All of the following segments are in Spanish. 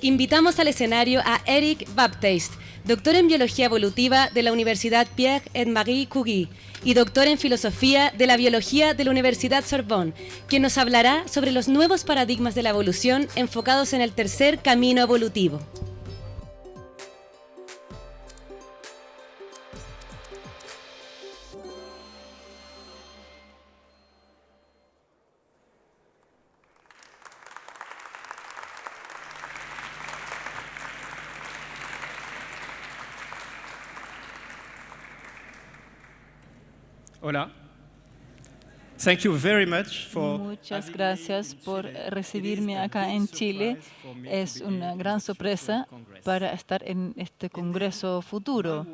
Invitamos al escenario a Eric Baptiste, doctor en Biología Evolutiva de la Universidad Pierre et Marie Curie y doctor en Filosofía de la Biología de la Universidad Sorbonne, quien nos hablará sobre los nuevos paradigmas de la evolución enfocados en el tercer camino evolutivo. Hola. Thank you very much for Muchas gracias por recibirme acá en Chile. Es una gran sorpresa para estar en este congreso futuro.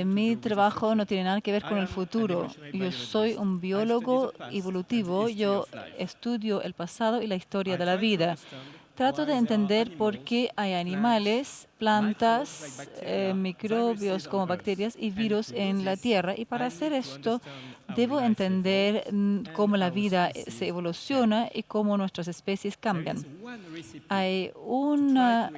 Mi trabajo no tiene nada que ver con el futuro. Yo soy un biólogo evolutivo. Yo estudio el pasado y la historia de la vida. Trato de entender por qué hay animales, plantas, microbios como bacterias y virus en la Tierra. Y para hacer esto, debo entender cómo la vida se evoluciona y cómo nuestras especies cambian. Hay una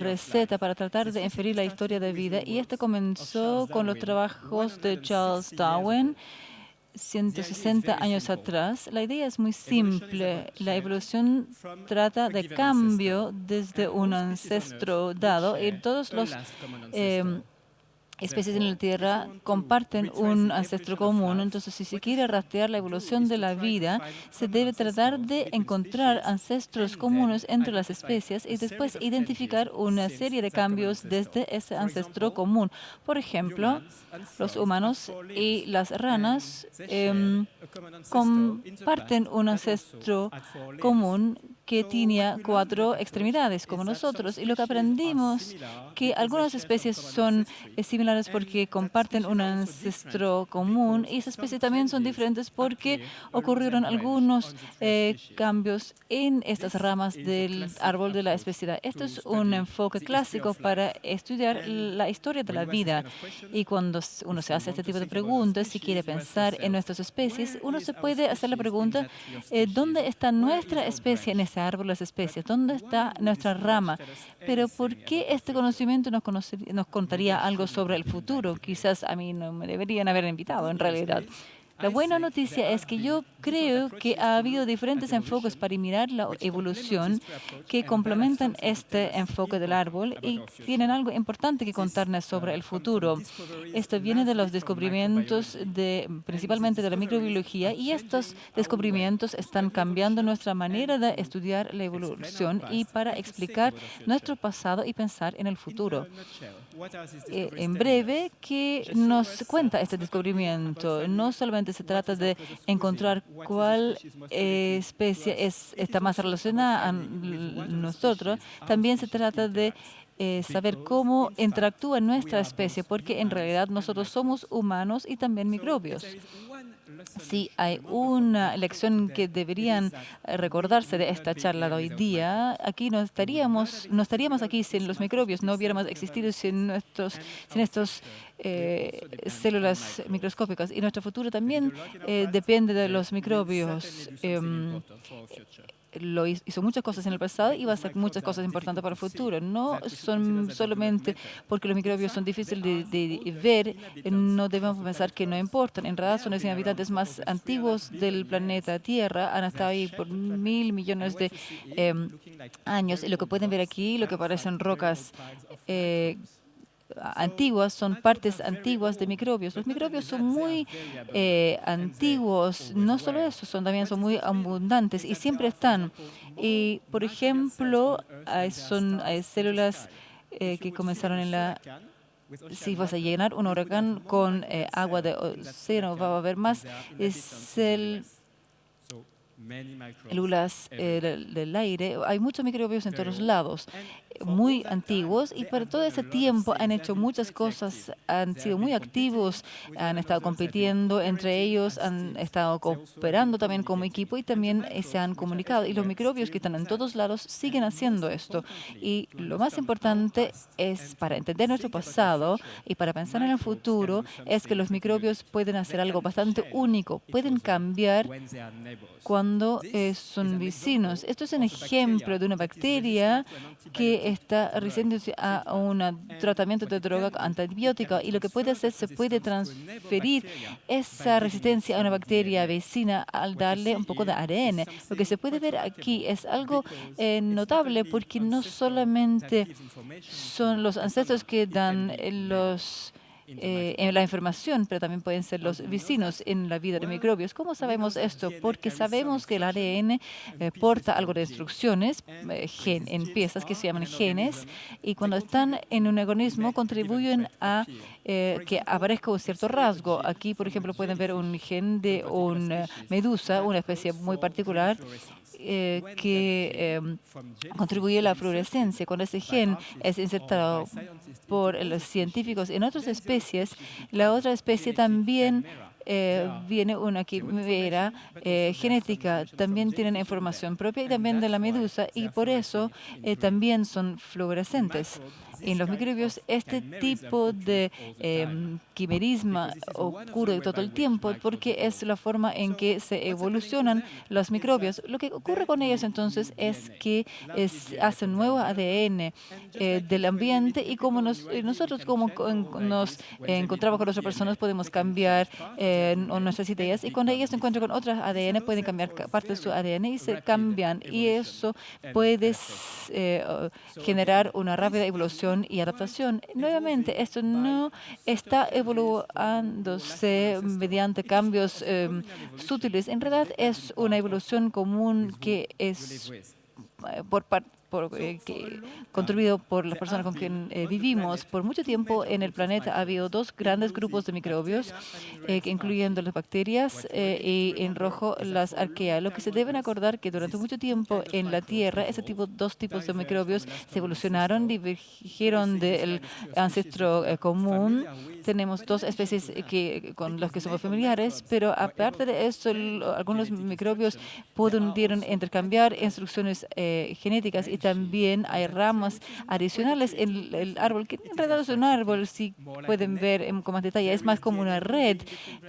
receta para tratar de inferir la historia de vida y esto comenzó con los trabajos de Charles Darwin 160 años atrás. La idea es muy simple. La evolución trata de cambio desde un ancestro dado y todos los especies en la Tierra comparten un ancestro común. Entonces, si se quiere rastrear la evolución de la vida, se debe tratar de encontrar ancestros comunes entre las especies y después identificar una serie de cambios desde ese ancestro común. Por ejemplo, los humanos y las ranas comparten un ancestro común que tenía 4 extremidades como nosotros. Y lo que aprendimos que algunas especies son similares porque comparten un ancestro común y esas especies también son diferentes porque ocurrieron algunos cambios en estas ramas del árbol de la especies. Esto es un enfoque clásico para estudiar la historia de la vida. Y cuando uno se hace este tipo de preguntas, si quiere pensar en nuestras especies, uno se puede hacer la pregunta, ¿dónde está nuestra especie en ese árbol de las especies? ¿Dónde está nuestra rama? Pero ¿por qué este conocimiento nos contaría algo sobre el futuro? Quizás a mí no me deberían haber invitado, en realidad. La buena noticia es que yo creo que ha habido diferentes enfoques para mirar la evolución que complementan este enfoque del árbol y tienen algo importante que contarnos sobre el futuro. Esto viene de los descubrimientos principalmente de la microbiología y estos descubrimientos están cambiando nuestra manera de estudiar la evolución y para explicar nuestro pasado y pensar en el futuro. En breve, ¿qué nos cuenta este descubrimiento? No solamente se trata de encontrar cuál especie está más relacionada a nosotros, también se trata de saber cómo interactúa nuestra especie, porque en realidad nosotros somos humanos y también microbios. Sí, hay una lección que deberían recordarse de esta charla de hoy día. Aquí no estaríamos aquí sin los microbios, no hubiéramos existido sin estos células microscópicas. Y nuestro futuro también depende de los microbios. Hizo muchas cosas en el pasado y va a hacer muchas cosas importantes para el futuro. No son solamente porque los microbios son difíciles de ver, no debemos pensar que no importan. En realidad son los habitantes más antiguos del planeta Tierra, han estado ahí por 1.000 millones de años. Y lo que pueden ver aquí, lo que parecen rocas antiguas, son partes antiguas de microbios. Los microbios son muy antiguos, no solo eso, también son muy abundantes y siempre están. Y, por ejemplo, hay células que comenzaron en la... Si vas a llenar un huracán con agua de océano, va a haber más células del aire. Hay muchos microbios en todos lados, muy antiguos, y por todo ese tiempo han hecho muchas cosas, han sido muy activos, han estado compitiendo entre ellos, han estado cooperando también como equipo y también se han comunicado. Y los microbios que están en todos lados siguen haciendo esto. Y lo más importante es, para entender nuestro pasado y para pensar en el futuro, es que los microbios pueden hacer algo bastante único, pueden cambiar cuando cuando son vecinos. Esto es un ejemplo de una bacteria que está resistiendo a un tratamiento de droga antibiótica, y lo que puede hacer, se puede transferir esa resistencia a una bacteria vecina al darle un poco de ADN. Lo que se puede ver aquí es algo notable, porque no solamente son los ancestros que dan en la información, pero también pueden ser los vecinos en la vida de microbios. ¿Cómo sabemos esto? Porque sabemos que el ADN porta algo de instrucciones en piezas que se llaman genes, y cuando están en un organismo contribuyen a que aparezca un cierto rasgo. Aquí, por ejemplo, pueden ver un gen de una medusa, una especie muy particular, que contribuye a la fluorescencia. Cuando ese gen es insertado por los científicos en otras especies, la otra especie también viene una quimera genética, también tienen información propia y también de la medusa, y por eso también son fluorescentes. En los microbios, este tipo de quimerismo ocurre todo el tiempo porque es la forma en que se evolucionan los microbios. Lo que ocurre con ellos entonces es que hacen nuevo ADN del ambiente, y como nosotros como nos encontramos con otras personas podemos cambiar nuestras ideas, y cuando ellos se encuentran con otras ADN pueden cambiar parte de su ADN y se cambian, y eso puede generar una rápida evolución y adaptación. Nuevamente, esto no está evolucionándose mediante cambios sutiles. En realidad es una evolución común que es contribuido por las personas con quien vivimos. Por mucho tiempo en el planeta ha habido dos grandes grupos de microbios, que incluyendo las bacterias y en rojo las arqueas. Lo que se deben acordar que durante mucho tiempo en la Tierra, dos tipos de microbios se evolucionaron, divergieron del ancestro común. Tenemos dos especies con las que somos familiares, pero aparte de eso, algunos microbios pudieron intercambiar instrucciones genéticas, y también hay ramas adicionales en el árbol, que en realidad es un árbol, si pueden ver con más detalle, es más como una red.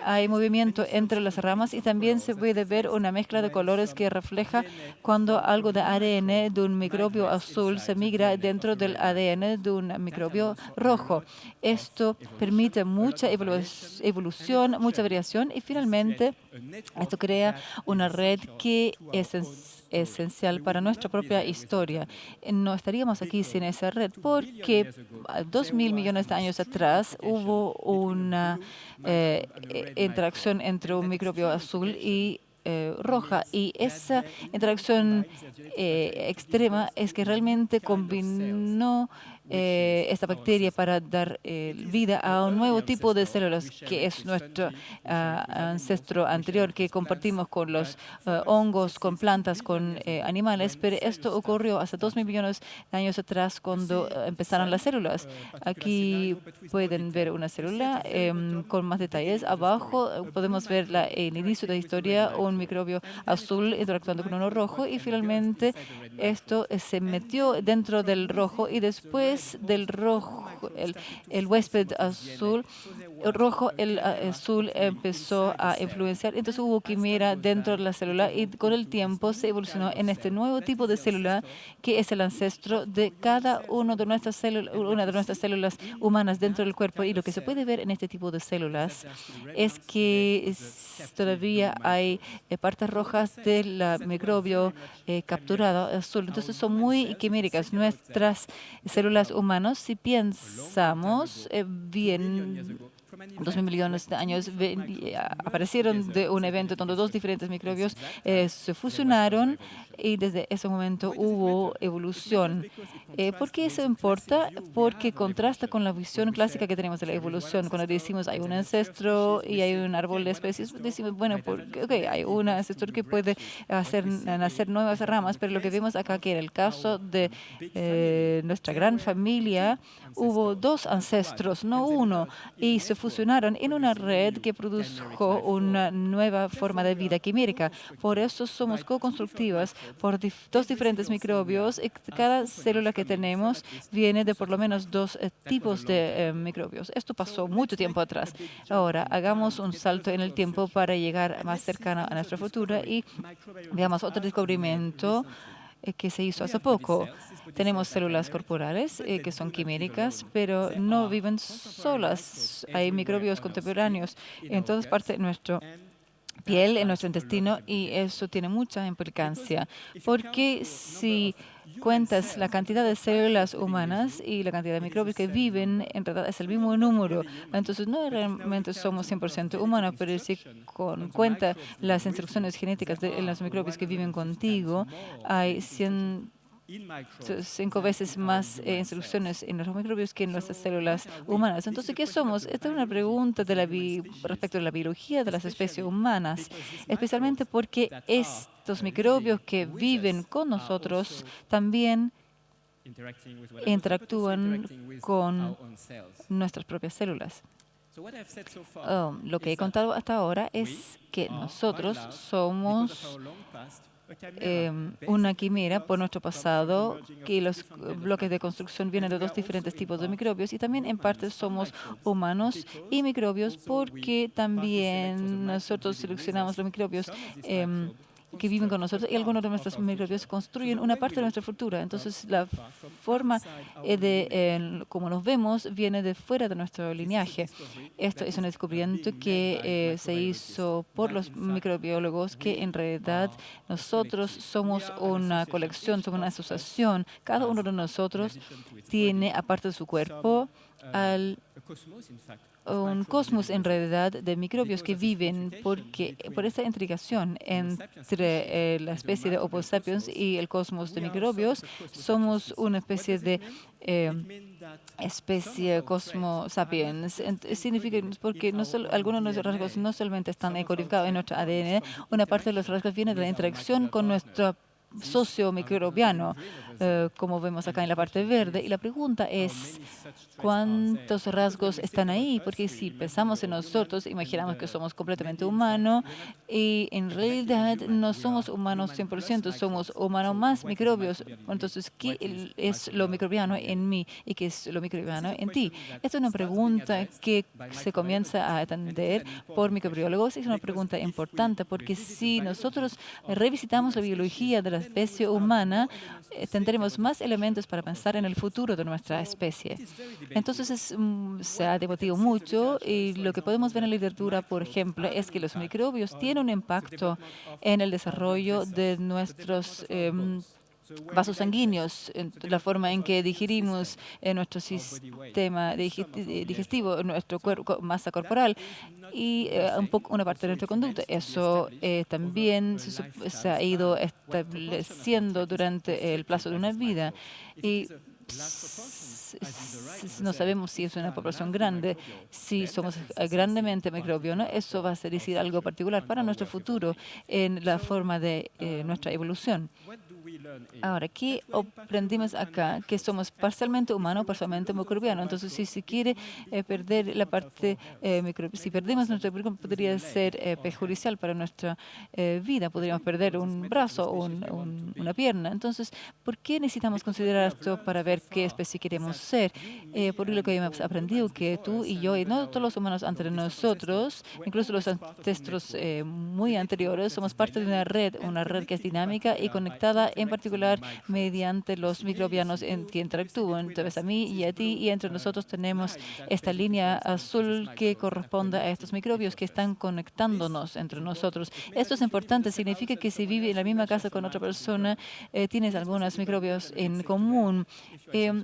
Hay movimiento entre las ramas, y también se puede ver una mezcla de colores que refleja cuando algo de ADN de un microbio azul se migra dentro del ADN de un microbio rojo. Esto permite mucha evolución, mucha variación, y finalmente esto crea una red que es esencial para nuestra propia historia. No estaríamos aquí sin esa red, porque 2.000 millones de años atrás hubo una interacción entre un microbio azul y roja, y esa interacción extrema es que realmente combinó esta bacteria para dar vida a un nuevo tipo de células, que es nuestro ancestro anterior, que compartimos con los hongos, con plantas, con animales, pero esto ocurrió hace 2.000 millones de años atrás, cuando empezaron las células. Aquí pueden ver una célula con más detalles. Abajo podemos ver el inicio de la historia, un microbio azul interactuando con uno rojo, y finalmente esto se metió dentro del rojo, y después del rojo, el huésped azul, el rojo, el azul empezó a influenciar. Entonces hubo quimera dentro de la célula, y con el tiempo se evolucionó en este nuevo tipo de célula, que es el ancestro de cada una de nuestras células humanas dentro del cuerpo. Y lo que se puede ver en este tipo de células es que todavía hay partes rojas del microbio capturado azul. Entonces son muy quiméricas nuestras células humanas. Si pensamos bien, 2.000 millones de años aparecieron de un evento donde dos diferentes microbios se fusionaron, y desde ese momento hubo evolución. ¿Por qué eso importa? Porque contrasta con la visión clásica que tenemos de la evolución. Cuando decimos hay un ancestro y hay un árbol de especies, decimos, bueno, hay un ancestro que puede hacer nacer nuevas ramas, pero lo que vemos acá, que en el caso de nuestra gran familia, hubo dos ancestros, no uno, y se fusionaron fusionaron en una red que produjo una nueva forma de vida quimérica. Por eso somos co-constructivas por dos diferentes microbios y cada célula que tenemos viene de por lo menos dos tipos de microbios. Esto pasó mucho tiempo atrás. Ahora, hagamos un salto en el tiempo para llegar más cercano a nuestra futura y veamos otro descubrimiento que se hizo hace poco. Tenemos células corporales que son quiméricas, pero no viven solas. Hay microbios contemporáneos en todas partes de nuestra piel, en nuestro intestino, y eso tiene mucha implicancia. Porque si cuentas la cantidad de células humanas y la cantidad de microbios que viven, en realidad es el mismo número. Entonces, no realmente somos 100% humanos, pero si cuenta las instrucciones genéticas de los microbios que viven contigo, hay 5 veces más instrucciones en los microbios que en nuestras células humanas. Entonces, ¿qué somos? Esta es una pregunta respecto a la biología de las especies humanas, especialmente porque estos microbios que viven con nosotros también interactúan con nuestras propias células. Lo que he contado hasta ahora es que nosotros somos una quimera por nuestro pasado, que los bloques de construcción vienen de dos diferentes tipos de microbios y también en parte somos humanos y microbios porque también nosotros seleccionamos los microbios que viven con nosotros y algunos de nuestros microbios construyen una parte de nuestra futura. Entonces, la forma de cómo nos vemos viene de fuera de nuestro lineaje. Esto es un descubrimiento que se hizo por los microbiólogos, que en realidad nosotros somos una colección, somos una asociación. Cada uno de nosotros tiene, aparte de su cuerpo, un cosmos en realidad de microbios que viven porque por esta intricación entre la especie de Homo sapiens y el cosmos de microbios somos una especie de especie Cosmo sapiens. Significa porque algunos de los rasgos no solamente están codificados en nuestro ADN, una parte de los rasgos viene de la interacción con nuestro socio microbiano, como vemos acá en la parte verde. Y la pregunta es, ¿cuántos rasgos están ahí? Porque si pensamos en nosotros, imaginamos que somos completamente humanos y en realidad no somos humanos 100%, somos humanos más microbios. Entonces, ¿qué es lo microbiano en mí y qué es lo microbiano en ti? Esta es una pregunta que se comienza a atender por microbiólogos y es una pregunta importante porque si nosotros revisitamos la biología de la especie humana, tendremos más elementos para pensar en el futuro de nuestra especie. Entonces, se ha debatido mucho y lo que podemos ver en la literatura, por ejemplo, es que los microbios tienen un impacto en el desarrollo de nuestros vasos sanguíneos, la forma en que digerimos nuestro sistema digestivo, nuestra masa corporal y una parte de nuestra conducta. Eso también se ha ido estableciendo durante el plazo de una vida. Y no sabemos si es una población grande, si somos grandemente microbios, eso va a decir algo particular para nuestro futuro en la forma de nuestra evolución. Ahora, ¿qué aprendimos acá? Que somos parcialmente humanos, parcialmente microbianos. Entonces, si se quiere perder la parte microbiana, si perdemos nuestro microbiano, podría ser perjudicial para nuestra vida. Podríamos perder un brazo o una pierna. Entonces, ¿por qué necesitamos considerar esto para ver qué especie queremos ser? Por lo que hemos aprendido que tú y yo, y no todos los humanos entre nosotros, incluso los ancestros muy anteriores, somos parte de una red que es dinámica y conectada en particular mediante los microbianos que interactúan. Entonces, a mí y a ti y entre nosotros tenemos esta línea azul que corresponde a estos microbios que están conectándonos entre nosotros. Esto es importante, significa que si vives en la misma casa con otra persona, tienes algunos microbios en común.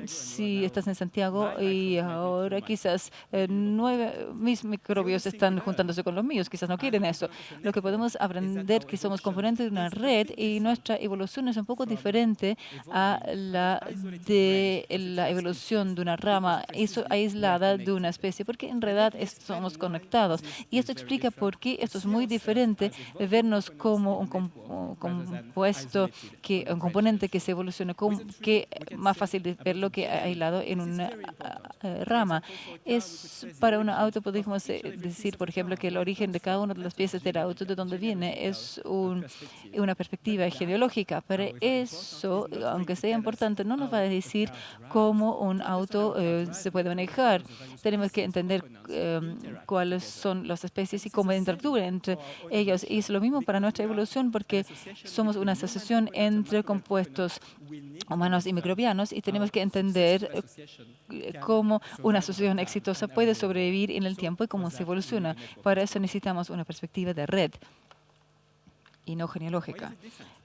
Si estás en Santiago y ahora quizás mis microbios están juntándose con los míos, quizás no quieren eso. Lo que podemos aprender que somos componentes de una red y nuestra evolución es un poco poco diferente a la de la evolución de una rama aislada de una especie, porque en realidad somos conectados. Y esto explica por qué esto es muy diferente de vernos como un compuesto, un componente que se evoluciona, que más fácil de verlo que aislado en una rama. Es para un auto, podemos decir, por ejemplo, que el origen de cada una de las piezas del auto, de dónde viene, es una perspectiva genealógica. Pero eso, aunque sea importante, no nos va a decir cómo un auto se puede manejar. Tenemos que entender cuáles son las especies y cómo interactúan entre ellos. Y es lo mismo para nuestra evolución, porque somos una asociación entre compuestos humanos y microbianos, y tenemos que entender cómo una asociación exitosa puede sobrevivir en el tiempo y cómo se evoluciona. Para eso necesitamos una perspectiva de red y no genealógica.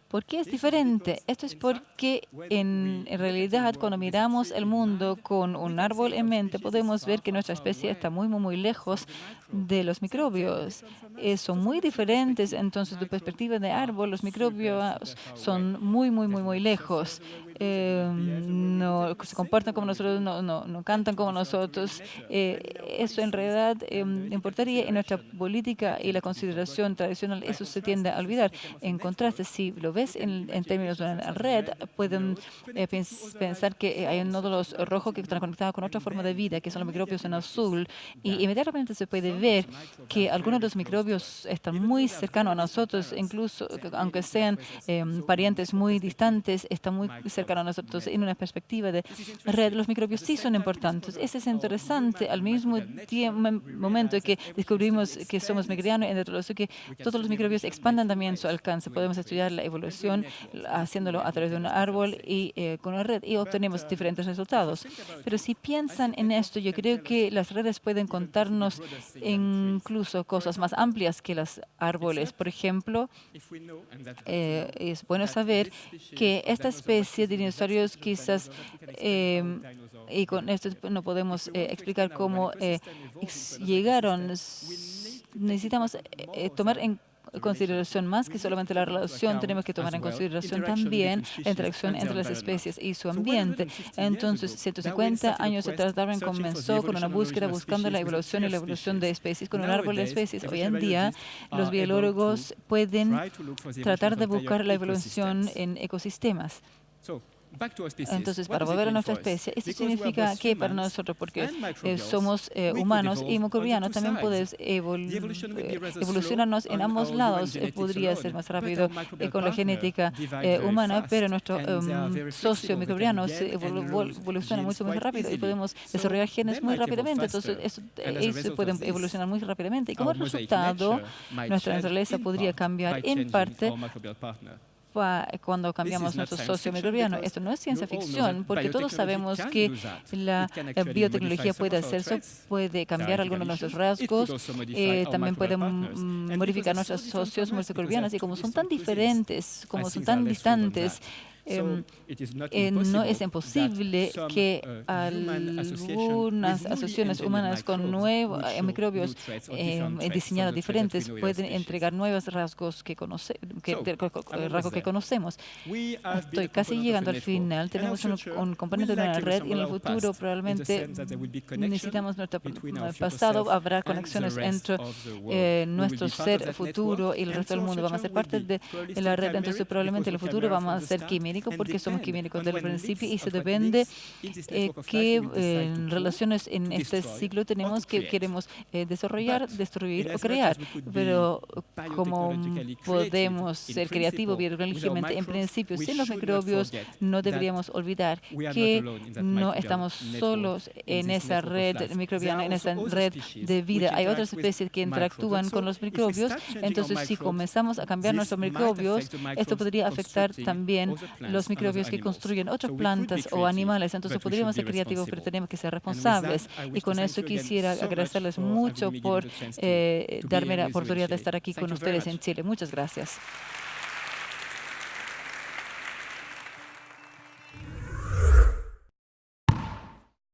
¿Por qué es diferente? Esto es porque en realidad cuando miramos el mundo con un árbol en mente, podemos ver que nuestra especie está muy, muy, muy lejos de los microbios. Son muy diferentes, entonces, de perspectiva de árbol, los microbios son muy, muy, muy, muy lejos. No se comportan como nosotros, no cantan como nosotros. Eso en realidad importaría en nuestra política y la consideración tradicional. Eso se tiende a olvidar. En contraste, si lo ves en términos de una red, pueden pensar que hay nódulos rojos que están conectados con otra forma de vida, que son los microbios en azul, y inmediatamente se puede ver que algunos de los microbios están muy cercanos a nosotros, incluso aunque sean parientes muy distantes, están muy cercanos a nosotros. En una perspectiva de red, los microbios sí son importantes. Eso es interesante. Al mismo momento que descubrimos que somos microbianos, en eso que todos los microbios expandan también su alcance. Podemos estudiar la evolución haciéndolo a través de un árbol y con una red, y obtenemos diferentes resultados. Pero si piensan en esto, yo creo que las redes pueden contarnos incluso cosas más amplias que los árboles. Por ejemplo, es bueno saber que esta especie de dinosaurios quizás, y con esto no podemos explicar cómo llegaron, necesitamos tomar en consideración más que solamente la relación, tenemos que tomar en consideración también la interacción entre las especies y su ambiente. Entonces, 150 años atrás, Darwin comenzó con una búsqueda buscando la evolución y la evolución de especies con un árbol de especies. Hoy en día, los biólogos pueden tratar de buscar la evolución en ecosistemas. Entonces, para volver a nuestra especie, esto significa que para nosotros, porque somos humanos y microbianos, también podemos evolucionarnos en ambos lados. Podría ser más rápido con la genética humana, pero nuestro socio microbiano evoluciona mucho más rápido y podemos desarrollar genes muy rápidamente. Entonces, eso puede evolucionar muy rápidamente. Y como resultado, nuestra naturaleza podría cambiar en parte cuando cambiamos nuestro socio microbiano. Esto no es ciencia ficción, porque todos sabemos que la biotecnología puede hacerse, puede cambiar algunos de nuestros rasgos, también puede modificar nuestros socios microbianos, y como son tan diferentes, como son tan distantes, no es imposible que algunas asociaciones humanas con nuevos microbios diseñados diferentes pueden entregar nuevos rasgos que conocemos. Estoy casi llegando al final. Tenemos un componente de una red, y en el futuro probablemente necesitamos nuestro pasado. Habrá conexiones entre nuestro ser futuro y el resto del mundo. Vamos a ser parte de la red. Entonces probablemente en el futuro vamos a ser químicos, porque somos químicos desde el principio, y se depende qué relaciones en este ciclo tenemos que queremos desarrollar, destruir o crear. Pero como podemos ser creativos biológicamente, en principio, sin los microbios, no deberíamos olvidar que no estamos solos en esa red microbiana, en esa red de vida. Hay otras especies que interactúan con los microbios. Entonces, si comenzamos a cambiar nuestros microbios, esto podría afectar también los microbios que construyen otras plantas o animales. Entonces podríamos ser creativos, pero tenemos que ser responsables. Y con eso quisiera agradecerles mucho por darme la oportunidad de estar aquí con ustedes en Chile. Muchas gracias.